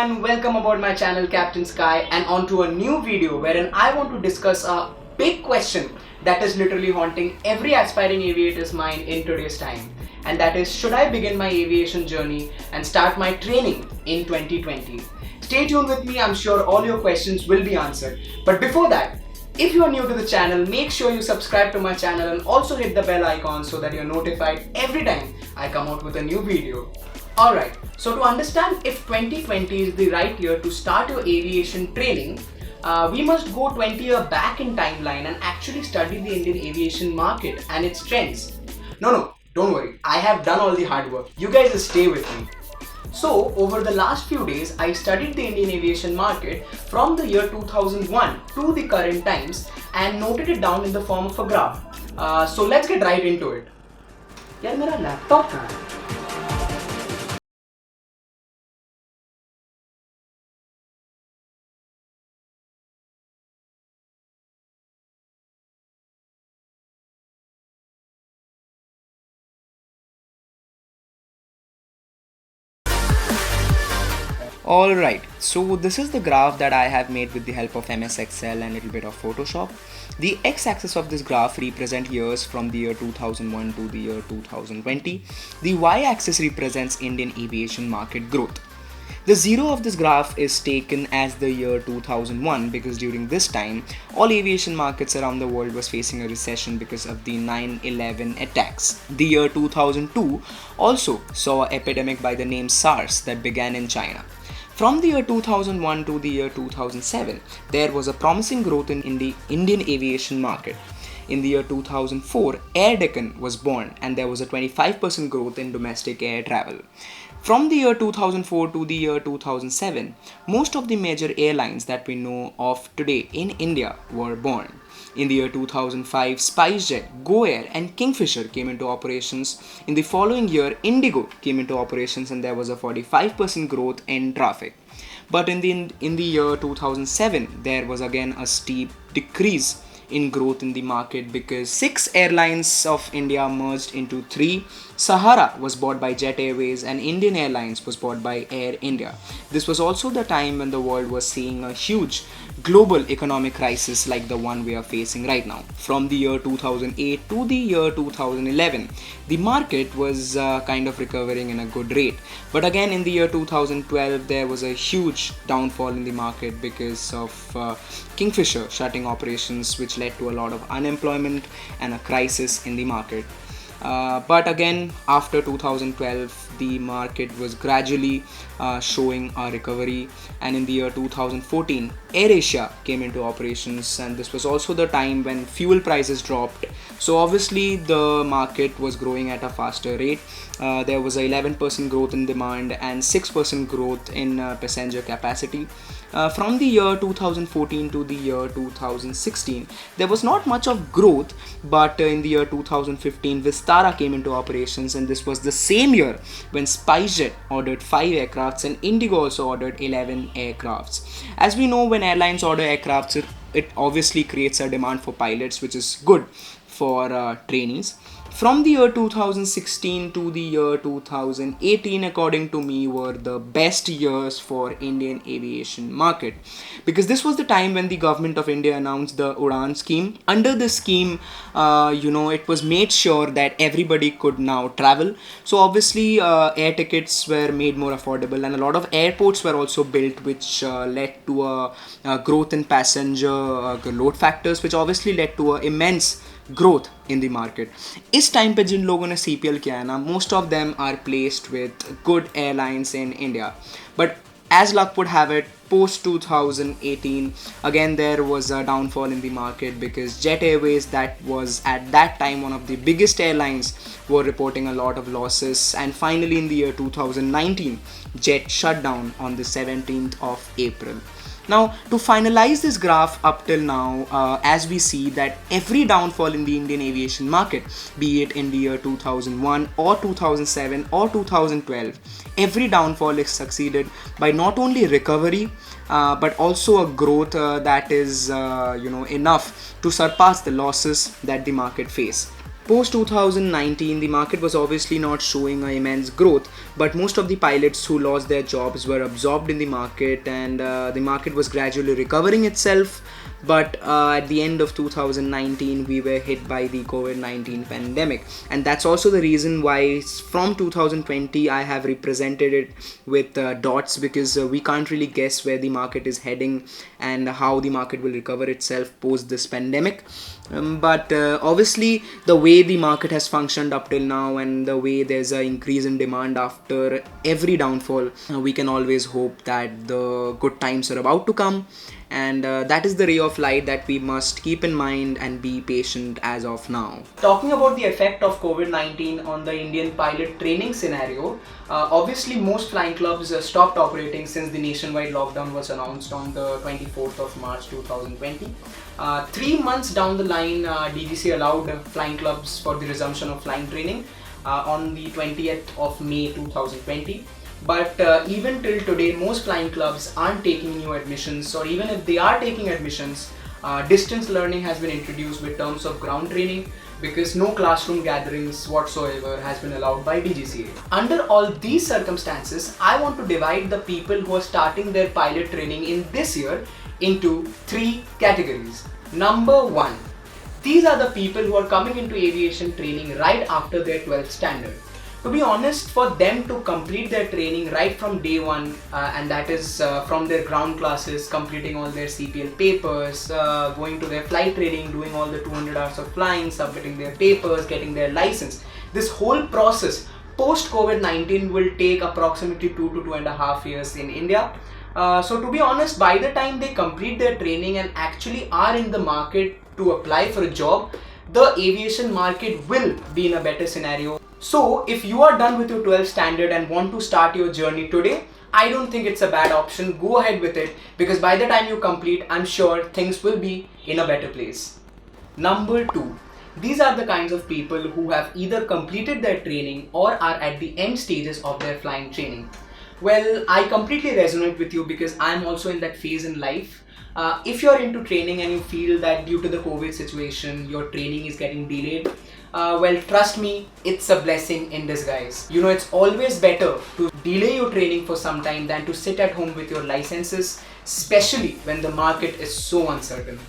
everyone, welcome aboard my channel Captain Sky and onto a new video wherein I want to discuss a big question that is literally haunting every aspiring aviator's mind in today's time, and that is, should I begin my aviation journey and start my training in 2020? Stay tuned with me, I'm sure all your questions will be answered. But before that, if you are new to the channel, make sure you subscribe to my channel and also hit the bell icon so that you're notified every time I come out with a new video. Alright, so to understand if 2020 is the right year to start your aviation training, we must go 20 years back in timeline and actually study the Indian aviation market and its trends. No, don't worry, I have done all the hard work. You guys just stay with me. So, over the last few days, I studied the Indian aviation market from the year 2001 to the current times and noted it down in the form of a graph. So let's get right into it. यार मेरा laptop कहाँ है? Alright, so this is the graph that I have made with the help of MS Excel and a little bit of Photoshop. The x-axis of this graph represents years from the year 2001 to the year 2020. The y-axis represents Indian aviation market growth. The zero of this graph is taken as the year 2001 because during this time, all aviation markets around the world was facing a recession because of the 9/11 attacks. The year 2002 also saw an epidemic by the name SARS that began in China. From the year 2001 to the year 2007, there was a promising growth in the Indian aviation market. In the year 2004, Air Deccan was born and there was a 25% growth in domestic air travel. From the year 2004 to the year 2007, most of the major airlines that we know of today in India were born. In the year 2005, SpiceJet, GoAir and Kingfisher came into operations. In the following year, Indigo came into operations and there was a 45% growth in traffic. But in the year 2007, there was again a steep decrease in growth in the market because 6 airlines of India merged into 3. Sahara was bought by Jet Airways and Indian Airlines was bought by Air India. This was also the time when the world was seeing a huge global economic crisis like the one we are facing right now. From the year 2008 to the year 2011, the market was kind of recovering in a good rate. But again in the year 2012, there was a huge downfall in the market because of Kingfisher shutting operations, which led to a lot of unemployment and a crisis in the market. But again, after 2012, the market was gradually showing a recovery, and in the year 2014, AirAsia came into operations, and this was also the time when fuel prices dropped. So obviously the market was growing at a faster rate. There was a 11% growth in demand and 6% growth in passenger capacity. From the year 2014 to the year 2016, there was not much of growth, but in the year 2015, Vistara came into operations, and this was the same year when SpiceJet ordered 5 aircrafts and Indigo also ordered 11 aircrafts. As we know, when airlines order aircrafts, it obviously creates a demand for pilots, which is good for trainees. From the year 2016 to the year 2018, according to me, were the best years for Indian aviation market because this was the time when the government of India announced the Udan scheme. Under this scheme, it was made sure that everybody could now travel. So obviously, air tickets were made more affordable, and a lot of airports were also built, which led to a growth in passenger load factors, which obviously led to an immense growth in the market. इस time पे जिन लोगों ने CPL किया है ना, most of them are placed with good airlines in India. But as luck would have it, post 2018, again there was a downfall in the market because Jet Airways, that was at that time one of the biggest airlines, were reporting a lot of losses. And finally in the year 2019, Jet shut down on the 17th of April. Now, to finalize this graph up till now, as we see that every downfall in the Indian aviation market, be it in the year 2001 or 2007 or 2012, every downfall is succeeded by not only recovery, but also a growth that is enough to surpass the losses that the market face. Post 2019, the market was obviously not showing a immense growth, but most of the pilots who lost their jobs were absorbed in the market, and the market was gradually recovering itself. But at the end of 2019, we were hit by the COVID-19 pandemic, and that's also the reason why from 2020 I have represented it with dots, because we can't really guess where the market is heading and how the market will recover itself post this pandemic. But obviously, the way the market has functioned up till now and the way there's an increase in demand after every downfall, we can always hope that the good times are about to come, and that is the ray of light that we must keep in mind and be patient as of now. Talking about the effect of COVID-19 on the Indian pilot training scenario, obviously most flying clubs stopped operating since the nationwide lockdown was announced on the 24th of March 2020. 3 months down the line, DGC allowed flying clubs for the resumption of flying training on the 20th of May 2020. But even till today, most flying clubs aren't taking new admissions, or even if they are taking admissions, distance learning has been introduced with terms of ground training, because no classroom gatherings whatsoever has been allowed by DGCA. Under all these circumstances, I want to divide the people who are starting their pilot training in this year into 3 categories. Number 1, these are the people who are coming into aviation training right after their 12th standard. To be honest, for them to complete their training right from day one, and that is from their ground classes, completing all their CPL papers, going to their flight training, doing all the 200 hours of flying, submitting their papers, getting their license, this whole process post COVID-19 will take approximately 2 to 2.5 years in India. So to be honest, by the time they complete their training and actually are in the market to apply for a job, the aviation market will be in a better scenario. So if you are done with your 12th standard and want to start your journey today, I don't think it's a bad option. Go ahead with it, because by the time you complete, I'm sure things will be in a better place. Number 2, these are the kinds of people who have either completed their training or are at the end stages of their flying training. Well, I completely resonate with you, because I'm also in that phase in life. If you're into training and you feel that due to the COVID situation, your training is getting delayed, well, trust me, it's a blessing in disguise. You know, it's always better to delay your training for some time than to sit at home with your licenses, especially when the market is so uncertain.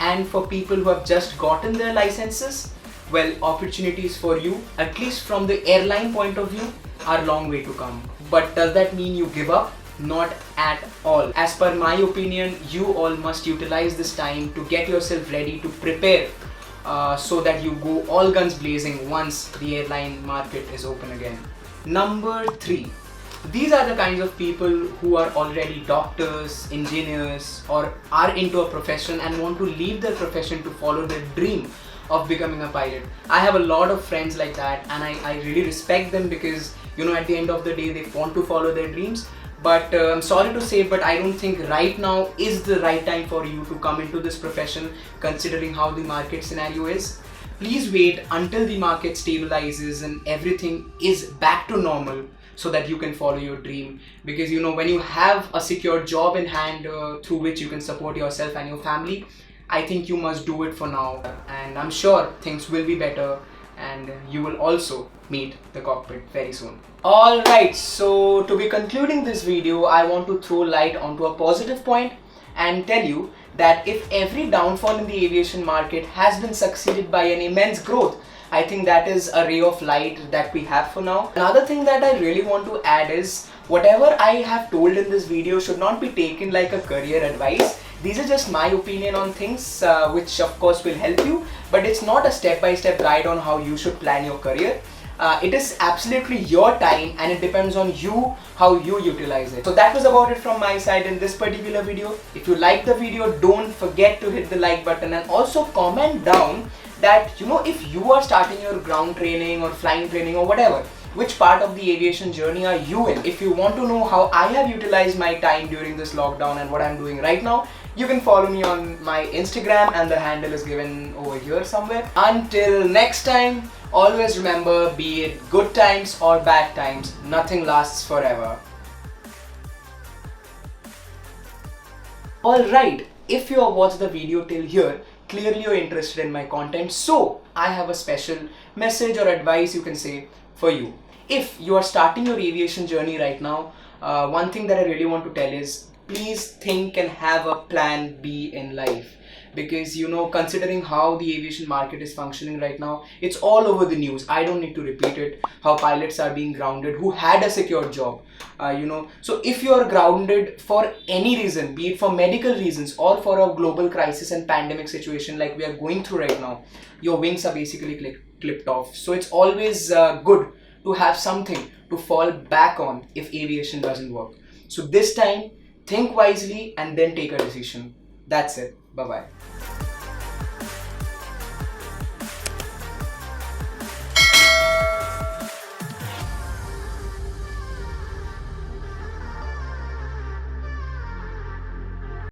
And for people who have just gotten their licenses, well, opportunities for you, at least from the airline point of view, are a long way to come. But does that mean you give up? Not at all. As per my opinion, you all must utilize this time to get yourself ready to prepare, so that you go all guns blazing once the airline market is open again. Number 3, these are the kinds of people who are already doctors, engineers, or are into a profession and want to leave their profession to follow their dream of becoming a pilot. I have a lot of friends like that, and I really respect them, because you know, at the end of the day, they want to follow their dreams. But I'm sorry to say, but I don't think right now is the right time for you to come into this profession, considering how the market scenario is. Please wait until the market stabilizes and everything is back to normal, so that you can follow your dream. Because you know, when you have a secure job in hand through which you can support yourself and your family, I think you must do it for now. And I'm sure things will be better, and you will also meet the cockpit very soon. Alright, so to be concluding this video, I want to throw light onto a positive point and tell you that if every downfall in the aviation market has been succeeded by an immense growth, I think that is a ray of light that we have for now. Another thing that I really want to add is, whatever I have told in this video should not be taken like a career advice. These are just my opinion on things, which of course will help you, but it's not a step-by-step guide on how you should plan your career. It is absolutely your time, and it depends on you how you utilize it. So that was about it from my side in this particular video. If you like the video, don't forget to hit the like button, and also comment down that, you know, if you are starting your ground training or flying training or whatever, which part of the aviation journey are you in? If you want to know how I have utilized my time during this lockdown and what I'm doing right now, you can follow me on my Instagram, and the handle is given over here somewhere. Until next time, always remember, be it good times or bad times, nothing lasts forever. Alright, if you have watched the video till here, clearly you're interested in my content. So I have a special message or advice, you can say, for you. If you are starting your aviation journey right now, one thing that I really want to tell is, please think and have a plan B in life. Because considering how the aviation market is functioning right now, it's all over the news. I don't need to repeat it, how pilots are being grounded who had a secure job. So if you are grounded for any reason, be it for medical reasons or for a global crisis and pandemic situation like we are going through right now, your wings are basically clipped off. So it's always good to have something to fall back on if aviation doesn't work. So this time, think wisely and then take a decision. That's it. Bye bye.